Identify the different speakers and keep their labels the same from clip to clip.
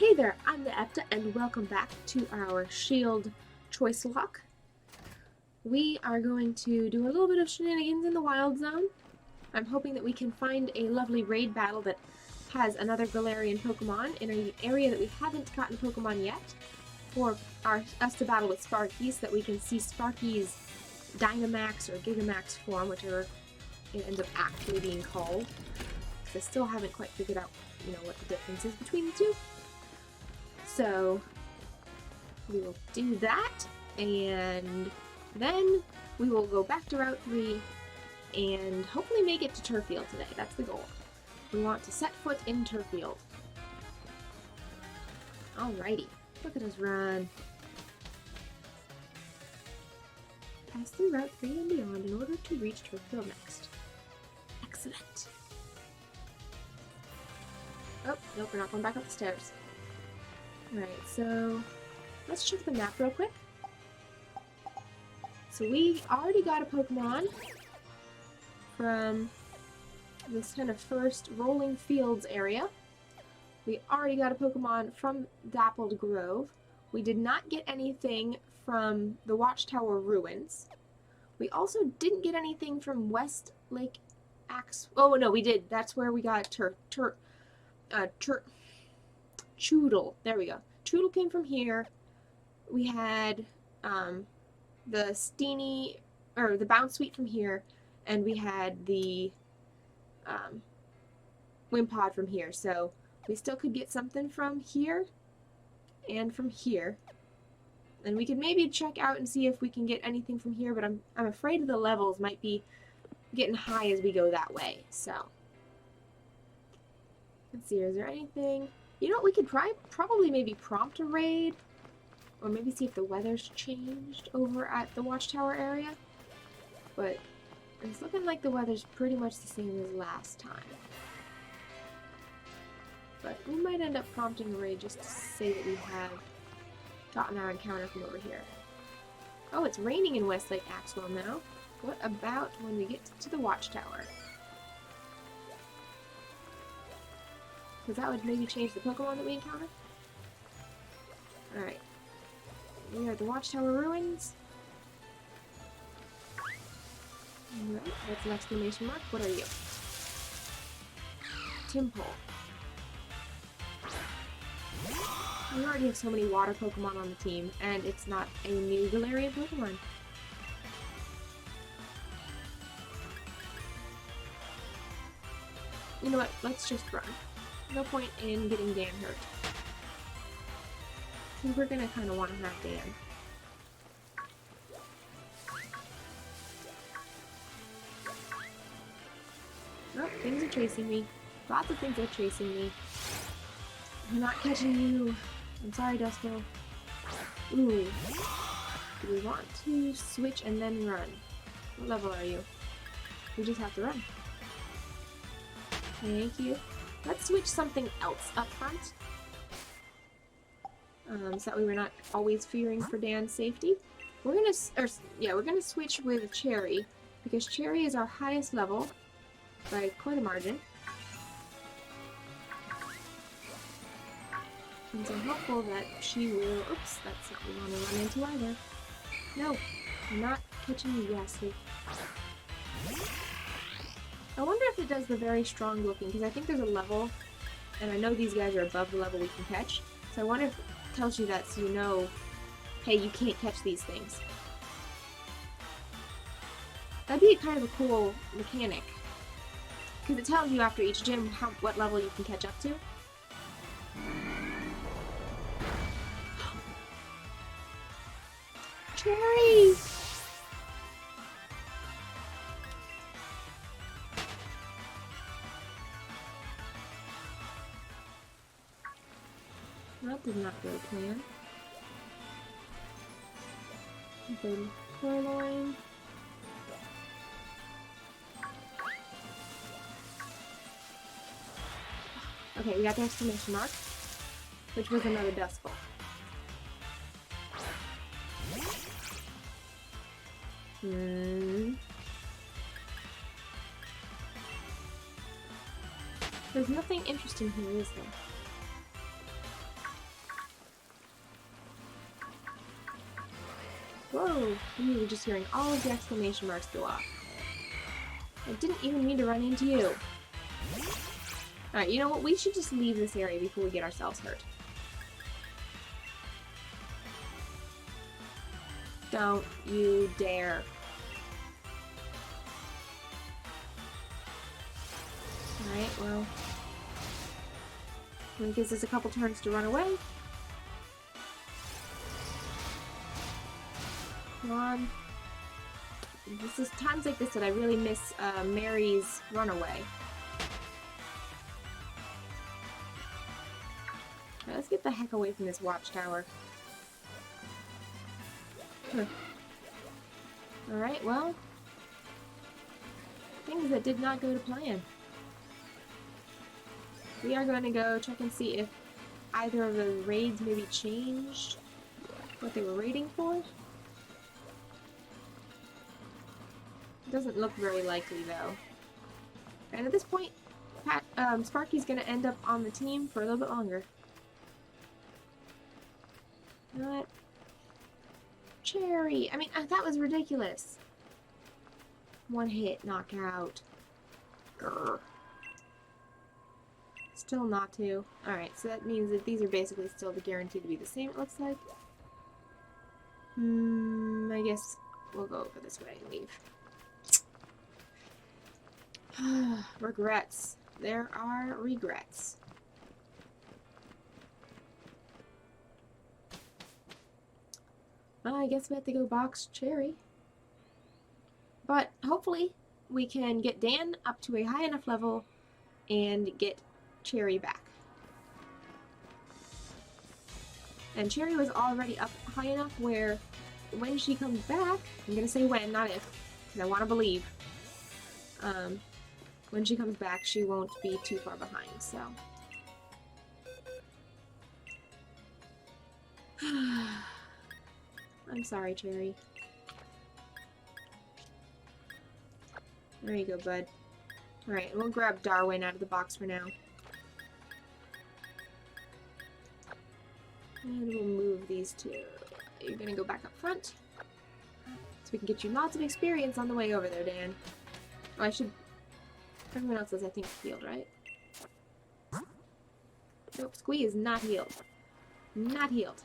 Speaker 1: Hey there, I'm Naepta, and welcome back to our Shield Choicelocke. We are going to do a little bit of shenanigans in the Wild Zone. I'm hoping that we can find a lovely raid battle that has another Galarian Pokemon in an area that we haven't gotten Pokemon yet, for us to battle with Sparky's, so that we can see Sparky's Dynamax or Gigamax form, whichever it ends up actually being called. I still haven't quite figured out, what the difference is between the two. So we will do that, and then we will go back to Route 3 and hopefully make it to Turffield today. That's the goal. We want to set foot in Turffield. Alrighty, look at us run. Pass through Route 3 and beyond in order to reach Turffield next. Excellent. Oh, nope, we're not going back up the stairs. Alright, so let's check the map real quick. So we already got a Pokemon from this kind of first rolling fields area. We already got a Pokemon from Dappled Grove. We did not get anything from the Watchtower Ruins. We also didn't get anything from West Lake Axe. Oh no, we did. That's where we got Choodle. There we go. Choodle came from here. We had the Steenie, or the Bounce Sweet from here, and we had the Wimpod from here. So we still could get something from here and from here. And we could maybe check out and see if we can get anything from here, but I'm afraid the levels might be getting high as we go that way. So let's see, is there anything? You know what, we could probably maybe prompt a raid, or maybe see if the weather's changed over at the Watchtower area. But it's looking like the weather's pretty much the same as last time. But we might end up prompting a raid just to say that we have gotten our encounter from over here. Oh, it's raining in Westlake Axwell now. What about when we get to the Watchtower? Because that would maybe change the Pokemon that we encounter. Alright. We are at the Watchtower Ruins. Alright, that's an exclamation mark. What are you? Timpole. We already have so many water Pokemon on the team, and it's not a new Galarian Pokemon. You know what? Let's just run. No point in getting Dan hurt. Because we're gonna kind of want to have Dan. Oh, things are chasing me. Lots of things are chasing me. I'm not catching you. I'm sorry, Dusco. Ooh. Do we want to switch and then run? What level are you? We just have to run. Thank you. Let's switch something else up front. So that way we're not always fearing for Dan's safety. We're gonna switch with Cherry, because Cherry is our highest level by quite a margin. And so I'm hopeful that she will. Oops, that's not what we want to run into either. No, I'm not catching you, Ghastly. I wonder if it does the very strong looking, because I think there's a level, and I know these guys are above the level we can catch, so I wonder if it tells you that so you know, hey, you can't catch these things. That'd be kind of a cool mechanic, because it tells you after each gym what level you can catch up to. Cherry! That did not go to plan. Then Purloin. Okay, we got the exclamation mark, which was another Duskull. There's nothing interesting here, is there? clearly just hearing all of the exclamation marks go off. I didn't even mean to run into you. Alright, you know what? We should just leave this area before we get ourselves hurt. Don't you dare. Alright, well... it gives us a couple turns to run away. Come on. This is times like this that I really miss Mary's runaway. Right, let's get the heck away from this watchtower. Huh. Alright, well... things that did not go to plan. We are going to go check and see if either of the raids maybe changed what they were raiding for. Doesn't look very likely though. And at this point, Sparky's gonna end up on the team for a little bit longer. What? Cherry! I mean, that was ridiculous. One hit, knockout. Grr. Still not to. Alright, so that means that these are basically still guaranteed to be the same, it looks like. I guess we'll go over this way and leave. Regrets. There are regrets. Well, I guess we have to go box Cherry. But hopefully we can get Dan up to a high enough level and get Cherry back. And Cherry was already up high enough where when she comes back, I'm gonna say when, not if, because I want to believe. When she comes back, she won't be too far behind, so. I'm sorry, Cherry. There you go, bud. Alright, we'll grab Darwin out of the box for now. And we'll move these two. You're gonna go back up front. So we can get you lots of experience on the way over there, Dan. Oh, I should... everyone else is, I think, healed, right? Nope, Squee is not healed. Not healed.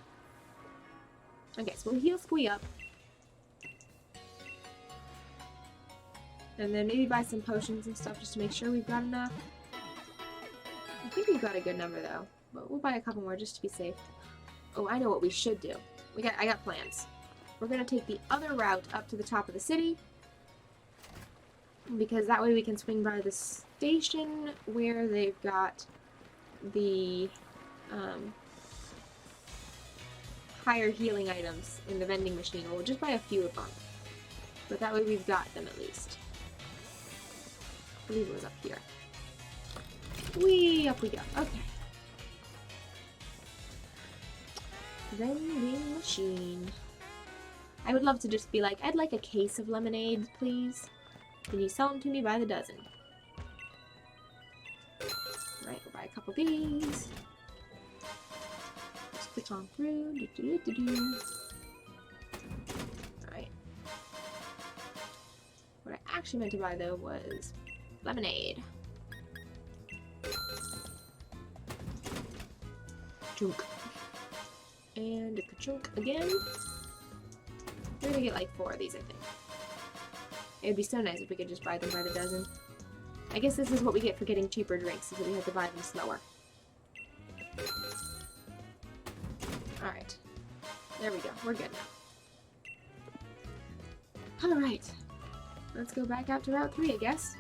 Speaker 1: Okay, so we'll heal Squee up. And then maybe buy some potions and stuff just to make sure we've got enough. I think we've got a good number, though. But we'll buy a couple more just to be safe. Oh, I know what we should do. I got plans. We're gonna take the other route up to the top of the city. Because that way we can swing by the station where they've got the higher healing items in the vending machine. We'll just buy a few of them. But that way we've got them at least. I believe it was up here. Whee! Up we go. Okay. Vending machine. I would love to just be like, I'd like a case of lemonade, please. Can you sell them to me by the dozen? Alright, we'll buy a couple of these. Just click on through. Alright. What I actually meant to buy, though, was lemonade. Chunk. And a ka-chunk again. We're gonna get like 4 of these, I think. It'd be so nice if we could just buy them by the dozen. I guess this is what we get for getting cheaper drinks, is that we have to buy them slower. Alright. There we go. We're good now. Alright. Let's go back out to Route 3, I guess.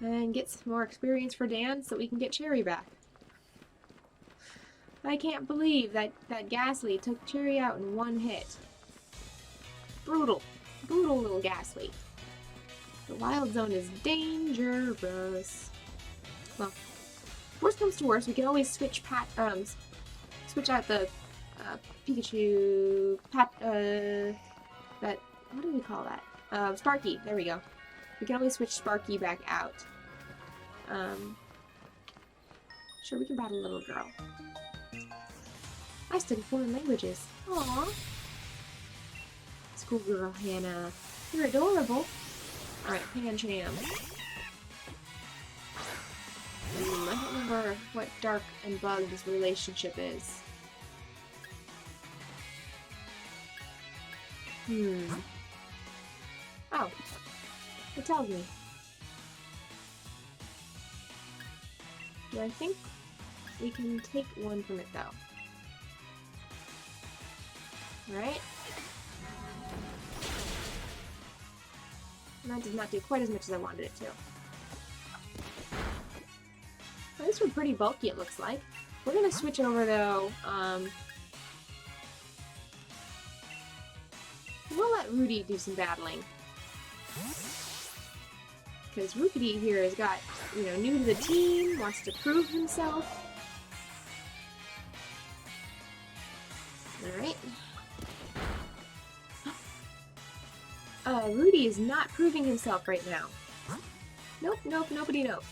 Speaker 1: And get some more experience for Dan so we can get Cherry back. I can't believe that Ghastly took Cherry out in one hit. Brutal. Brutal little Ghastly. The Wild Zone is dangerous. Well, worst comes to worst, we can always switch switch out the Pikachu, that, what do we call that? Sparky, there we go. We can always switch Sparky back out. Sure, we can battle a little girl. I study foreign languages. Aww. schoolgirl, Hannah. You're adorable. Alright, Pancham. I don't remember what Dark and Bug's relationship is. Oh. It tells me. Do I think we can take one from it, though? Alright. That did not do quite as much as I wanted it to. Well, these were pretty bulky, it looks like. We're gonna switch over, though. We'll let Rudy do some battling. Because Rudy here has got, you know, new to the team, wants to prove himself. Alright. Rudy is not proving himself right now. Nope, nope, nobody knows.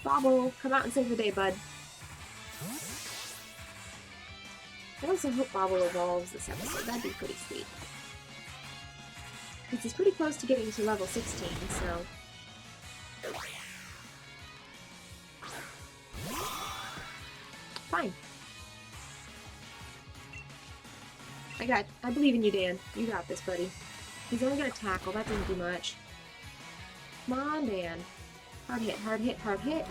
Speaker 1: Bobble, come out and save the day, bud. I also hope Bobble evolves this episode. That'd be pretty sweet. Because he's pretty close to getting to level 16, so... Fine. I believe in you, Dan. You got this, buddy. He's only gonna tackle. That doesn't do much. Come on, Dan. Hard hit, hard hit, hard hit.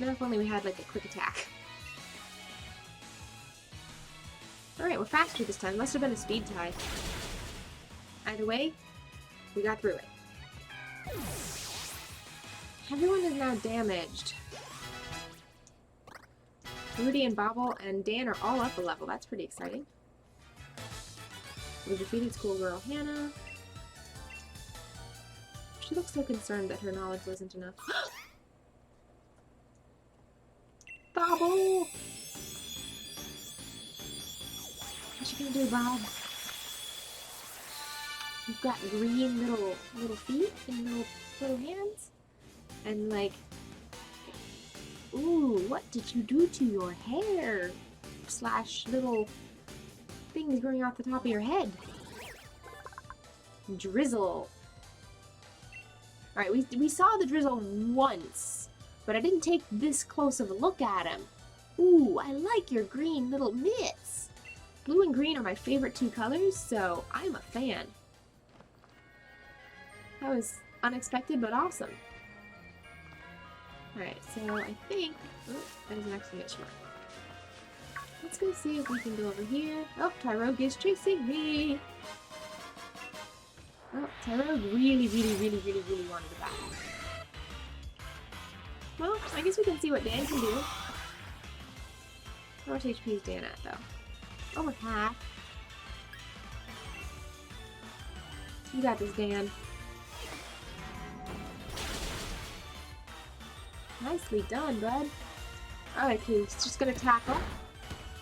Speaker 1: Now if only we had, like, a quick attack. Alright, we're faster this time. Must have been a speed tie. Either way, we got through it. Everyone is now damaged. Rudy and Bobble and Dan are all up a level. That's pretty exciting. We defeated schoolgirl Hannah. She looks so concerned that her knowledge wasn't enough. Bobble! What you gonna do, Bob? You've got green little feet and little hands? And like... Ooh, what did you do to your hair? Slash little things growing off the top of your head. Drizzle. Alright, we saw the Drizzle once, but I didn't take this close of a look at him. Ooh, I like your green little mitts. Blue and green are my favorite two colors, so I'm a fan. That was unexpected, but awesome. Alright, so I think... Oh, there's an exclamation mark. Let's go see if we can go over here. Oh, Tyrogue is chasing me! Oh, Tyrogue really wanted to battle. Well, I guess we can see what Dan can do. How much HP is Dan at, though? Over half. You got this, Dan. Nicely done, bud. Alright, he's just gonna tackle.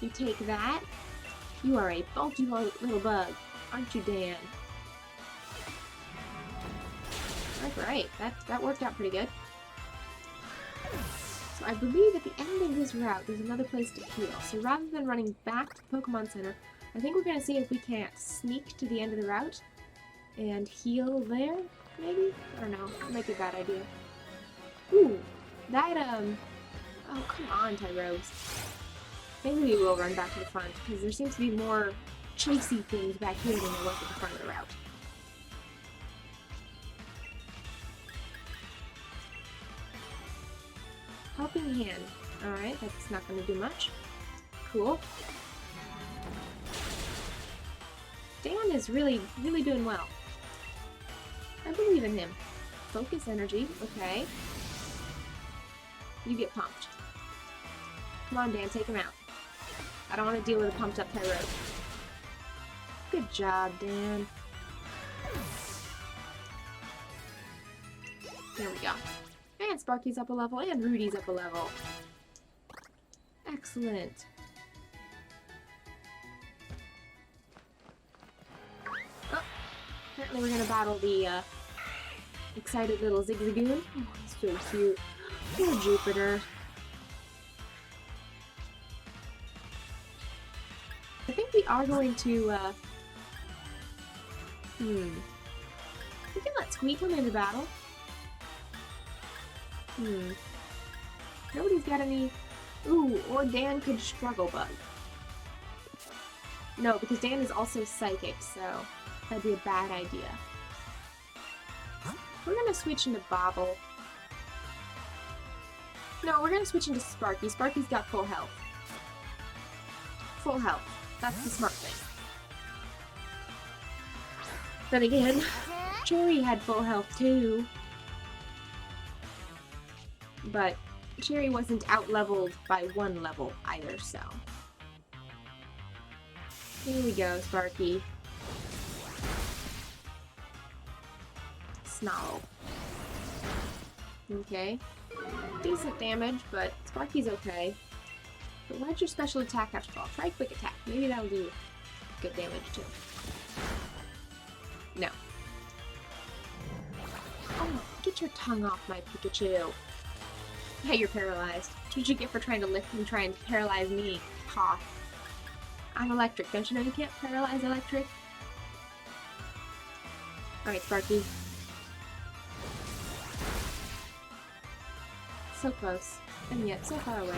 Speaker 1: You take that. You are a bulky little bug, aren't you, Dan? Alright, that worked out pretty good. So I believe at the end of this route, there's another place to heal. So rather than running back to the Pokemon Center, I think we're gonna see if we can't sneak to the end of the route and heal there, maybe? I don't know. That might be a bad idea. Ooh. That, oh, come on, Tyrogue. Maybe we will run back to the front, because there seems to be more chasey things back here than there was at the front of the route. Helping Hand. Alright, that's not going to do much. Cool. Dan is really doing well. I believe in him. Focus energy, okay. You get pumped. Come on, Dan, take him out. I don't want to deal with a pumped up Tyrogue. Good job, Dan. There we go. And Sparky's up a level, and Rudy's up a level. Excellent. Oh, apparently we're gonna battle the excited little Zigzagoon. Oh, he's so cute. Poor Jupiter. I think we are going to, we can let Squee come into battle. Nobody's got any... Ooh, or Dan could Struggle Bug. No, because Dan is also Psychic, so that'd be a bad idea. We're gonna switch into Bobble. No, we're gonna switch into Sparky. Sparky's got full health. Full health. That's the smart thing. Then again, Cherry had full health too. But Cherry wasn't out-leveled by 1 level either, so... Here we go, Sparky. Snarl. Okay. Decent damage, but Sparky's okay. But why'd your special attack have to fall? Try quick attack. Maybe that'll do good damage too. No. Oh, get your tongue off my Pikachu. Yeah, you're paralyzed. That's what you get for trying to lift and try and paralyze me. Ha. I'm electric. Don't you know you can't paralyze electric? Alright, Sparky. So close. And yet so far away.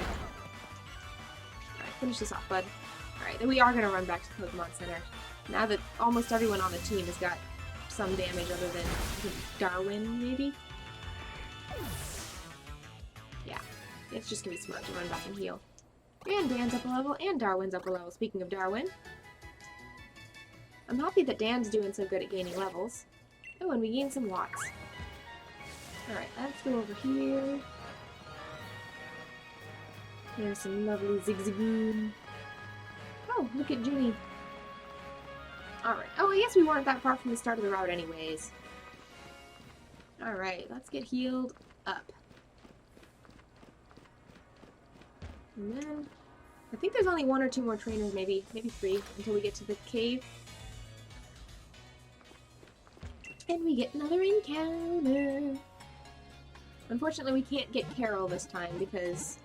Speaker 1: Alright, finish this off, bud. Alright, then we are gonna run back to the Pokemon Center. Now that almost everyone on the team has got some damage other than Darwin, maybe? Yeah. It's just gonna be smart to run back and heal. And Dan's up a level, and Darwin's up a level. Speaking of Darwin. I'm happy that Dan's doing so good at gaining levels. Oh, and we gained some watts. Alright, let's go over here. There's some lovely Zigzagoon. Oh, look at Ginny. Alright. Oh, I guess we weren't that far from the start of the route anyways. Alright, let's get healed up. And then, I think there's only 1 or 2 more trainers, maybe 3, until we get to the cave. And we get another encounter. Unfortunately, we can't get Carol this time because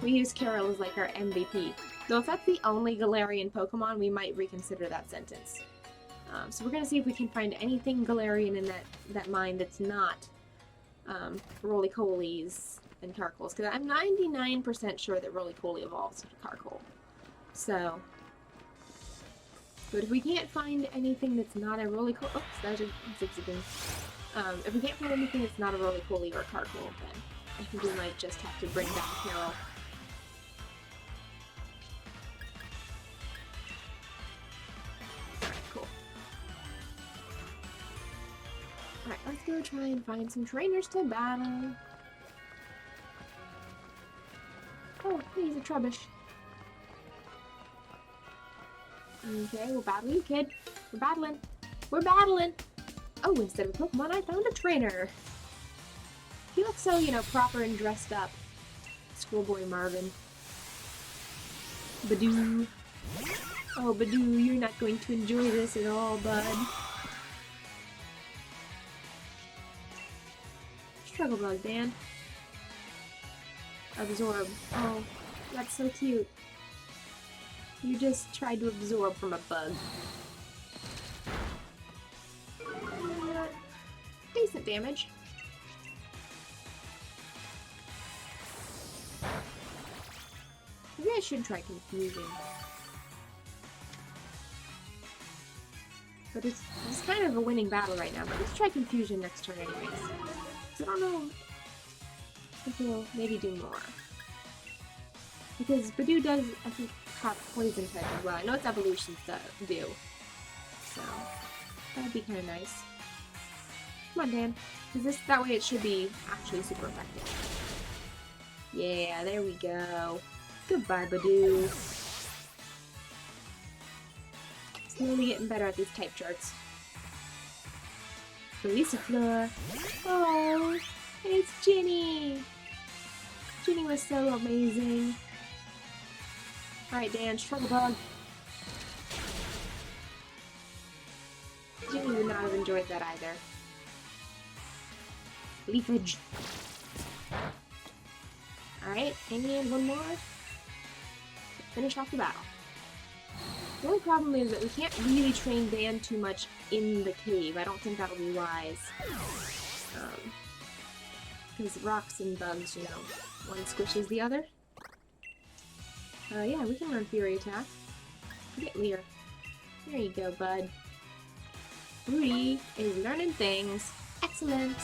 Speaker 1: we use Carol as like our MVP. Though if that's the only Galarian Pokemon, we might reconsider that sentence. So we're gonna see if we can find anything Galarian in that mine that's not Roly-Polies and Carcoals, because I'm 99% sure that Roly-Poly evolves to Carcoal. So, but if we can't find anything that's not a Roly-Poly, oops, that was a Zigzagoon. If we can't find anything that's not a Roly-Poly or a Carcoal, then I think we might just have to bring down Carol. Alright, cool. Alright, let's go try and find some trainers to battle. Oh, he's a Trubbish. Okay, we'll battle you, kid. We're battling. We're battling! Oh, instead of a Pokemon, I found a trainer! He looks so, you know, proper and dressed up. Schoolboy Marvin. Badoo. Oh, Badoo, you're not going to enjoy this at all, bud. Struggle Bug, Dan. Absorb. Oh, that's so cute. You just tried to absorb from a bug. Decent damage. Maybe I should try Confusion. But it's kind of a winning battle right now, but let's try Confusion next turn anyways. I don't know if he'll maybe do more. Because Badoo does, I think, have Poison type as well. I know its evolutions do. So, that'd be kind of nice. Come on, Dan. Because that way it should be actually super effective. Yeah, there we go. Goodbye, Badoo. Slowly getting better at these type charts. Felicifleur. Oh, it's Ginny. Ginny was so amazing. Alright, Dan, Struggle Bug. Ginny would not have enjoyed that either. Leafage. Alright, and one more. Finish off the battle. The only problem is that we can't really train Dan too much in the cave. I don't think that'll be wise. Because rocks and bugs, you know, one squishes the other. Yeah, we can learn Fury Attack. Get Lear. There you go, bud. Rudy is learning things. Excellent!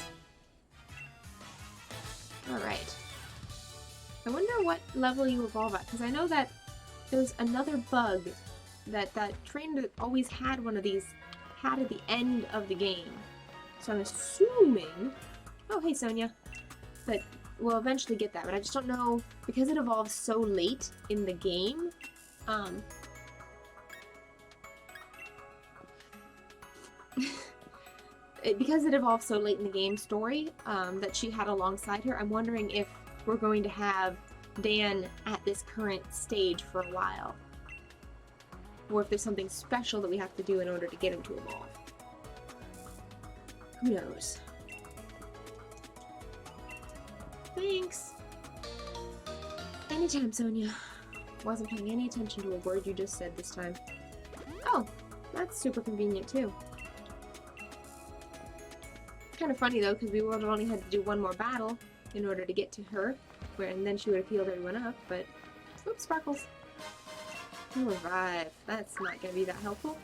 Speaker 1: Alright. I wonder what level you evolve at, because I know that there's another bug that trainer that always had one of these had at the end of the game. So I'm assuming... Oh, hey, Sonia. That we'll eventually get that, but I just don't know, because it evolves so late in the game, because it evolves so late in the game story, that she had alongside her, I'm wondering if we're going to have Dan at this current stage for a while. Or if there's something special that we have to do in order to get him to evolve. Who knows? Thanks! Anytime, Sonia. Wasn't paying any attention to a word you just said this time. Oh, that's super convenient too. Kind of funny though, because we would have only had to do one more battle in order to get to her, and then she would have healed everyone up, but... Oops, Sparkles. You'll revive. That's not going to be that helpful.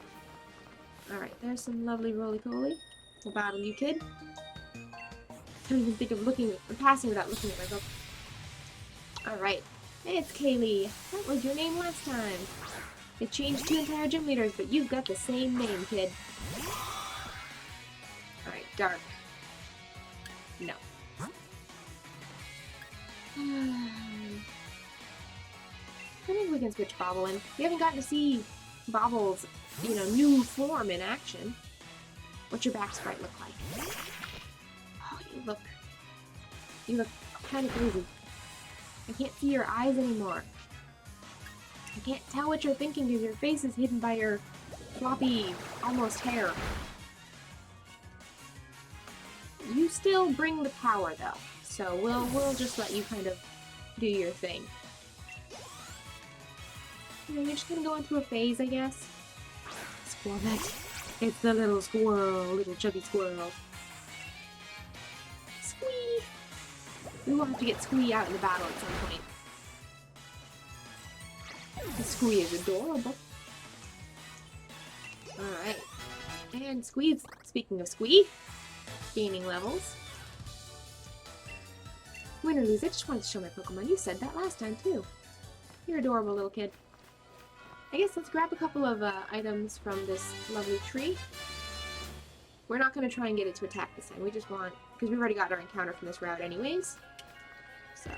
Speaker 1: Alright, there's some lovely roly-poly. We'll battle you, kid. Can't even think of passing without looking at my book. Alright. Hey, it's Kaylee. That was your name last time. They changed 2 entire gym leaders, but you've got the same name, kid. Alright, Dark. No. I think we can switch Bobble in. We haven't gotten to see Bobble's, you know, new form in action. What's your back sprite look like? Oh, you look kind of crazy. I can't see your eyes anymore. I can't tell what you're thinking because your face is hidden by your floppy, almost hair. You still bring the power though, so we'll just let you kind of do your thing. You know, you're just gonna go into a phase, I guess. Squirrelette. It's the little squirrel, little chubby squirrel. Squee! We will have to get Squee out in the battle at some point. The Squee is adorable. Alright. And Squee, speaking of Squee, gaining levels. Win or lose, I just wanted to show my Pokemon. You said that last time, too. You're adorable, little kid. I guess let's grab a couple of items from this lovely tree. We're not going to try and get it to attack this time. We just want... Because we've already got our encounter from this route anyways. So...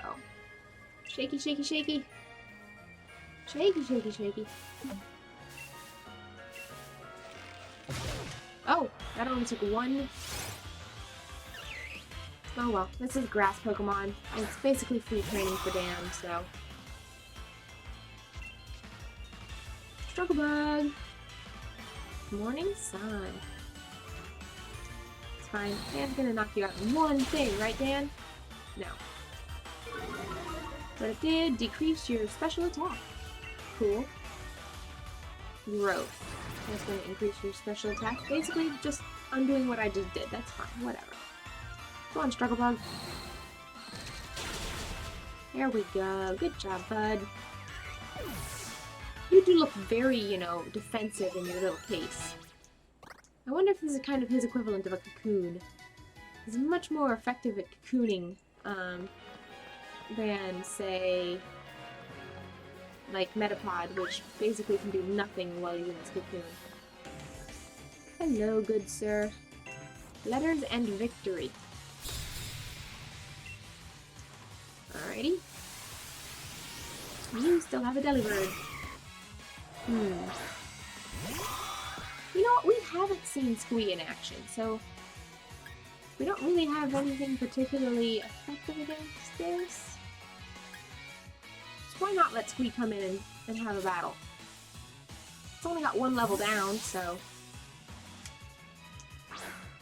Speaker 1: Shaky, shaky, shaky. Shaky, shaky, shaky. Oh! That only took one... Oh well. This is grass Pokemon. And it's basically free training for Dan, so... Struggle Bug! Morning Sun. It's fine. Dan's gonna knock you out in one thing, right, Dan? No. But it did decrease your special attack. Cool. Growth. That's gonna increase your special attack. Basically, just undoing what I just did. That's fine. Whatever. Go on, Struggle Bug. There we go. Good job, bud. You do look very, you know, defensive in your little case. I wonder if this is kind of his equivalent of a cocoon. He's much more effective at cocooning than, say, like Metapod, which basically can do nothing while he's in his cocoon. Hello, good sir. Letters and victory. Alrighty. You still have a Delibird. You know what? We haven't seen Squee in action, so we don't really have anything particularly effective against this. So why not let Squee come in and have a battle? It's only got one level down, so...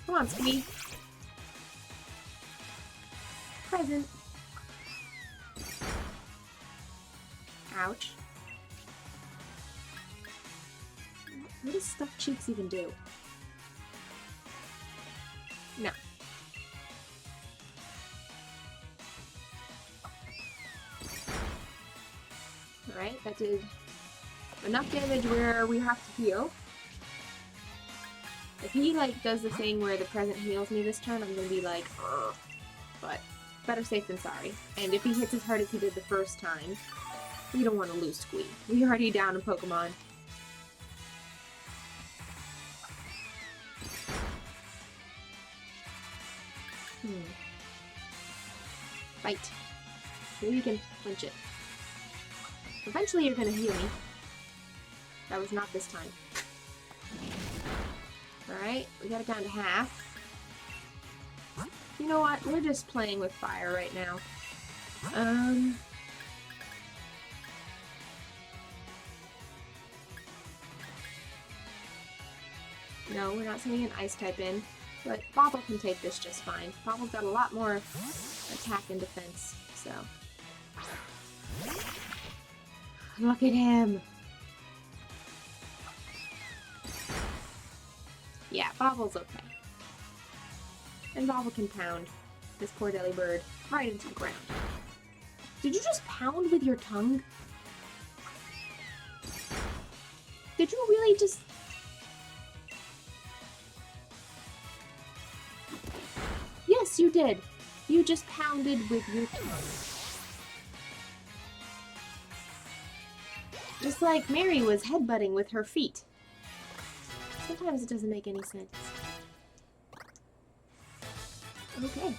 Speaker 1: Come on, Squee. Present. does stuffed cheeks even do? No. Alright, that did enough damage where we have to heal. If he, like, does the thing where the present heals me this turn, I'm gonna be like, ugh. But better safe than sorry. And if he hits as hard as he did the first time, we don't want to lose Squee. We're already down in Pokemon. Fight. Maybe you can punch it. Eventually you're gonna heal me. That was not this time. Alright, we got it down to half. You know what? We're just playing with fire right now. No, we're not sending an ice type in, but Bobble can take this just fine. Bobble's got a lot more attack and defense, so. Look at him! Yeah, Bobble's okay. And Bobble can pound this poor Delibird right into the ground. Did you just pound with your tongue? Did you really just... Yes, you did. You just pounded with your tongue. Just like Mary was headbutting with her feet. Sometimes it doesn't make any sense. Okay.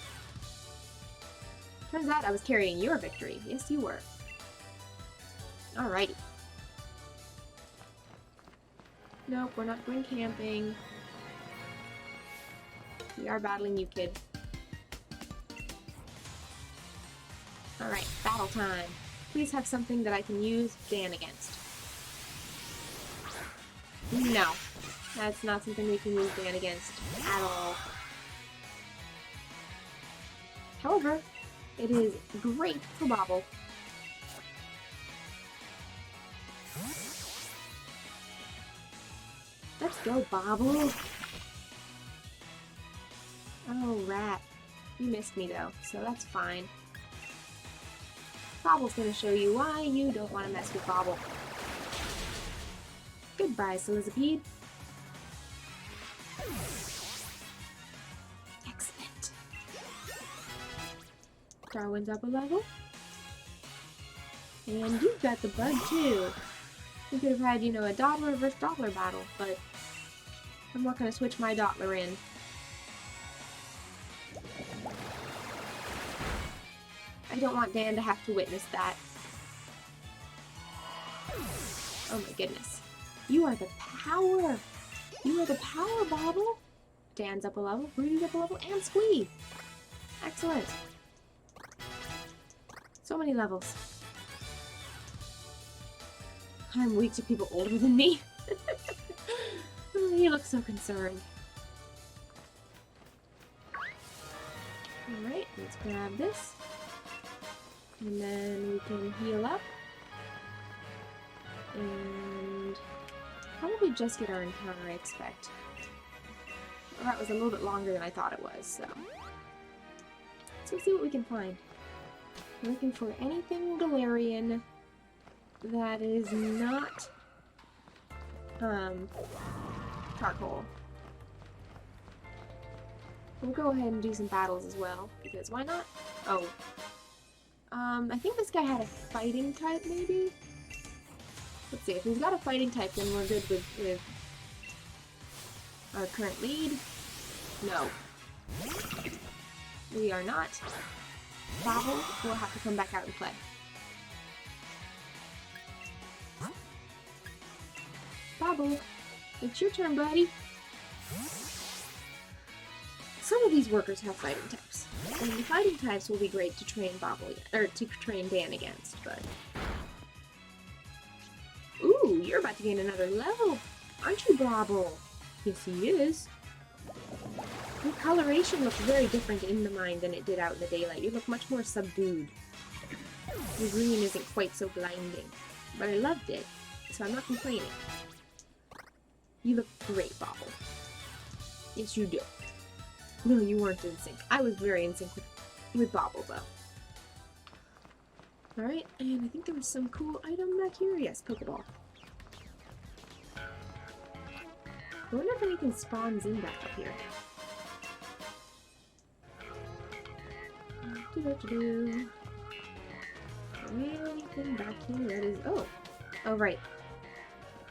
Speaker 1: Turns out I was carrying your victory. Yes, you were. Alrighty. Nope, we're not going camping. We are battling you, kid. Alright, battle time. Please have something that I can use Dan against. No. That's not something we can use Dan against at all. However, it is great for Bobble. Let's go, Bobble! Oh, rat. You missed me, though, so that's fine. Bobble's gonna show you why you don't want to mess with Bobble. Goodbye, Sizzlipede. Excellent. Darwin's up a level. And you've got the bug, too. We could have had, you know, a Dottler versus Dottler battle, but I'm not gonna switch my Dottler in. I don't want Dan to have to witness that. Oh my goodness. You are the power! You are the power, Bobble! Dan's up a level, Rudy's up a level, and Squee! Excellent. So many levels. I'm weak to people older than me. You look so concerned. Alright, let's grab this. And then we can heal up. And probably just get our encounter, I expect. Well, that was a little bit longer than I thought it was, so. Let's go see what we can find. We're looking for anything Galarian that is not charcoal. We'll go ahead and do some battles as well, because why not? Oh. I think this guy had a fighting type, maybe? Let's see, if he's got a fighting type, then we're good with our current lead. No. We are not. Bobble will have to come back out and play. Bobble, it's your turn, buddy. Some of these workers have fighting types, and the fighting types will be great to train Bobble, or to train Dan against, but... Ooh, you're about to gain another level, aren't you, Bobble? Yes, he is. Your coloration looks very different in the mine than it did out in the daylight. You look much more subdued. Your green isn't quite so blinding, but I loved it, so I'm not complaining. You look great, Bobble. Yes, you do. No, you weren't in sync. I was very in sync with Bobble, though. Alright, and I think there was some cool item back here. Yes, Pokeball. I wonder if anything spawns in back up here. Anything back here that is... Oh! Oh, right.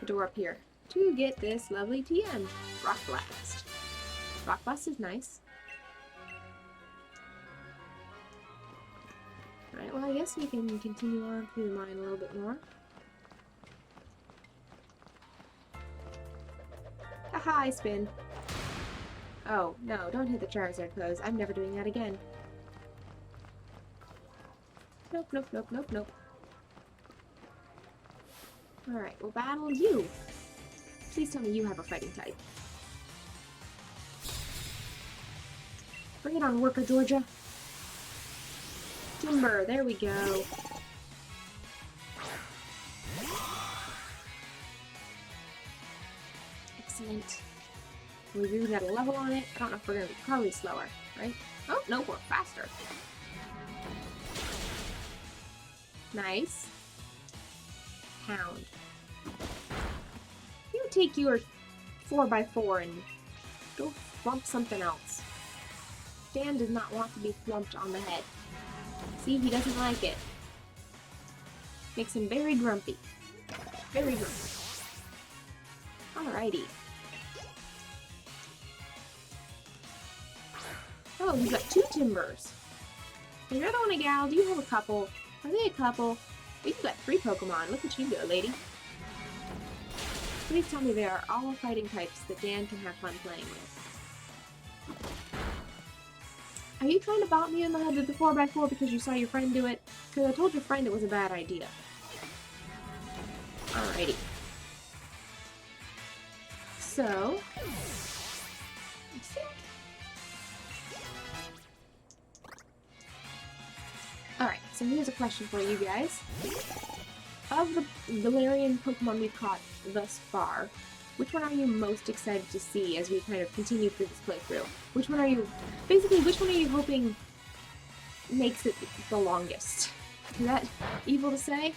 Speaker 1: The door up here. To get this lovely TM. Rock Blast. Rock Blast is nice. Alright, well I guess we can continue on through the mine a little bit more. Haha, I spin. Oh, no, don't hit the Charizard pose. I'm never doing that again. Nope, nope, nope, nope, nope. Alright, we'll battle you. Please tell me you have a fighting type. Bring it on, Worker Georgia. Timber, there we go. Excellent. We've even got a level on it. I don't know if we're gonna be probably slower, right? Oh, no, we're faster. Nice. Pound. You take your 4x4 and go flump something else. Dan does not want to be flumped on the head. See, he doesn't like it. Makes him very grumpy. Very grumpy. Alrighty. Oh, he's got 2 timbers. Is your other one a gal? Do you have a couple? Are they a couple? Oh, you've got 3 Pokemon. Look at you go, lady. Please tell me they are all fighting types that Dan can have fun playing with. Are you trying to bop me in the head with the 4x4 because you saw your friend do it? Because I told your friend it was a bad idea. Alrighty. So... let's see. Alright, so here's a question for you guys. Of the Galarian Pokemon we've caught thus far, which one are you most excited to see as we kind of continue through this playthrough? Which one are you... basically, which one are you hoping makes it the longest? Is that evil to say?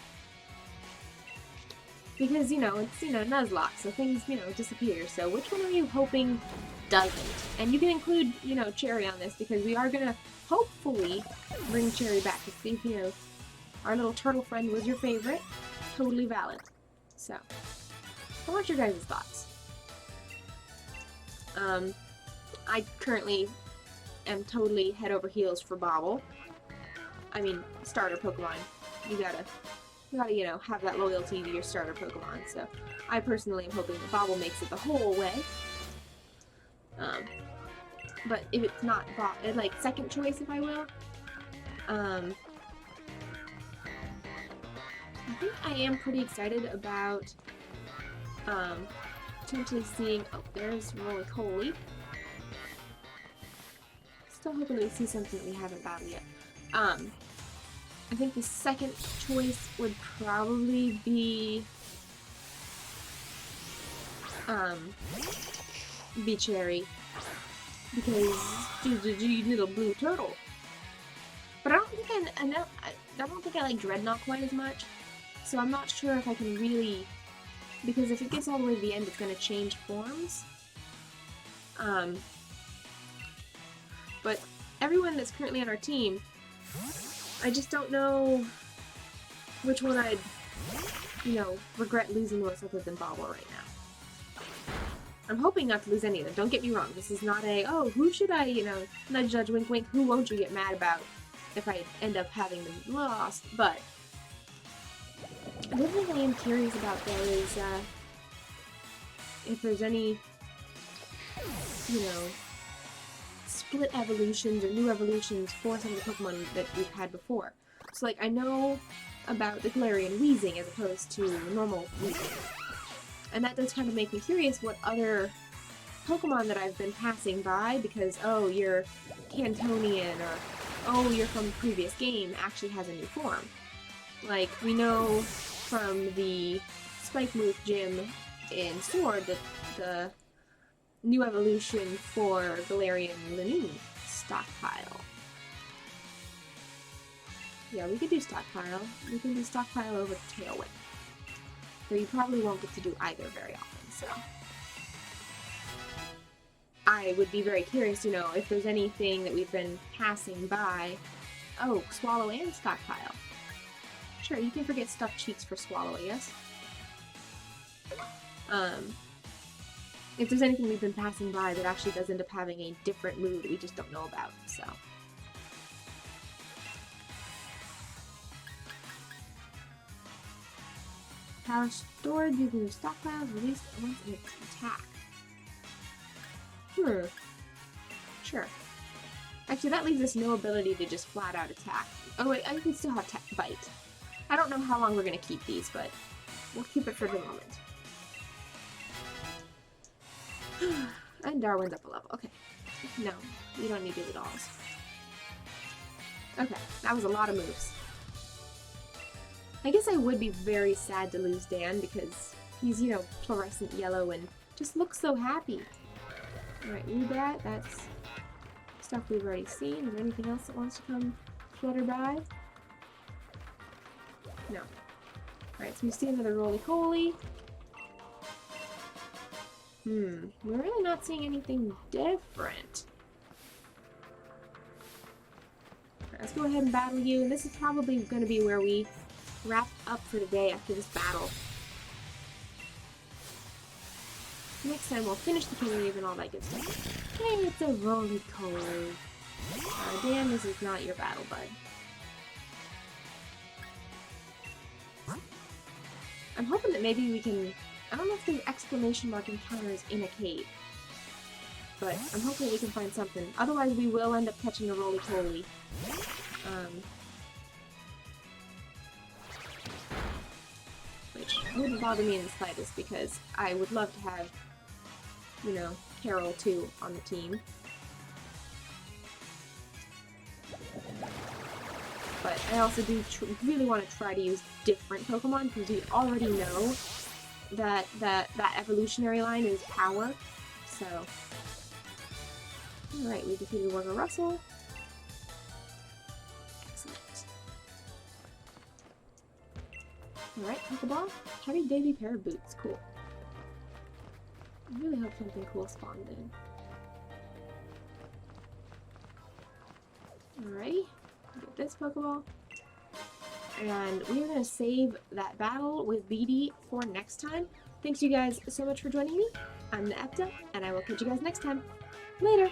Speaker 1: Because, you know, it's, you know, Nuzlocke, so things, you know, disappear. So which one are you hoping doesn't? And you can include, you know, Cherry on this, because we are gonna hopefully bring Cherry back. To see if, you know, our little turtle friend was your favorite. Totally valid. So, I want your guys' thoughts. I currently am totally head over heels for Bobble. I mean, starter Pokemon. You gotta, you know, have that loyalty to your starter Pokemon. So, I personally am hoping that Bobble makes it the whole way. But if it's not like second choice, if I will, I think I am pretty excited about potentially seeing. Oh, there's Roly-Poly. Still hoping we see something that we haven't battled yet. I think the second choice would probably be Cherry, because G2Ep5 little blue turtle. But I don't think I like Dreadnought quite as much. So I'm not sure if I can really, because if it gets all the way to the end, it's going to change forms. But everyone that's currently on our team, I just don't know which one I'd, you know, regret losing most other than Bobble right now. I'm hoping not to lose any of them. Don't get me wrong. This is not a, oh, who should I, you know, nudge, nudge, wink, wink, who won't you get mad about if I end up having them lost, but the other thing I am curious about, though, is if there's any, you know, split evolutions or new evolutions for some of the Pokemon that we've had before. So, like, I know about the Galarian wheezing as opposed to normal wheezing. And that does kind of make me curious what other Pokemon that I've been passing by because, oh, you're Cantonian, or, oh, you're from the previous game, actually has a new form. Like, we know from the Spike Move gym in Sword the new evolution for Galarian Lanoon stockpile. Yeah, we could do stockpile. We can do stockpile over Tailwind. So you probably won't get to do either very often, so. I would be very curious to know if there's anything that we've been passing by. Oh, Swallow and stockpile. Sure, you can forget stuffed cheeks for Swallow, I guess. If there's anything we've been passing by that actually does end up having a different move that we just don't know about, so. Power stored using the stockpiles released once in its attack. Sure. Actually, that leaves us no ability to just flat out attack. Oh wait, I can still have bite. I don't know how long we're gonna keep these, but we'll keep it for the moment. And Darwin's up a level. Okay. No, you don't need the dolls. Okay, that was a lot of moves. I guess I would be very sad to lose Dan because he's, you know, fluorescent yellow and just looks so happy. Alright, Rubat, that's stuff we've already seen. Is there anything else that wants to come flutter by? No. Alright, so we see another roly-poly. We're really not seeing anything different. Right, let's go ahead and battle you. And this is probably going to be where we wrap up for today after this battle. Next time we'll finish the cave and all that good stuff. Hey, it's a roly-poly. Dan, this is not your battle, bud. I'm hoping that maybe we can... I don't know if the exclamation mark encounters in a cave. But I'm hoping we can find something. Otherwise we will end up catching a roly-poly. Which wouldn't bother me in the slightest because I would love to have, you know, Carol too on the team. But I also do really want to try to use different Pokemon because we already know that evolutionary line is power. So, alright, we defeated Wargo Russell. Excellent. Alright, Pokeball. Heavy Davy pair of boots. Cool. I really hope something cool spawned in. Alrighty. Get this Pokeball. And we're going to save that battle with BD for next time. Thanks you guys so much for joining me. I'm Naepta, and I will catch you guys next time. Later!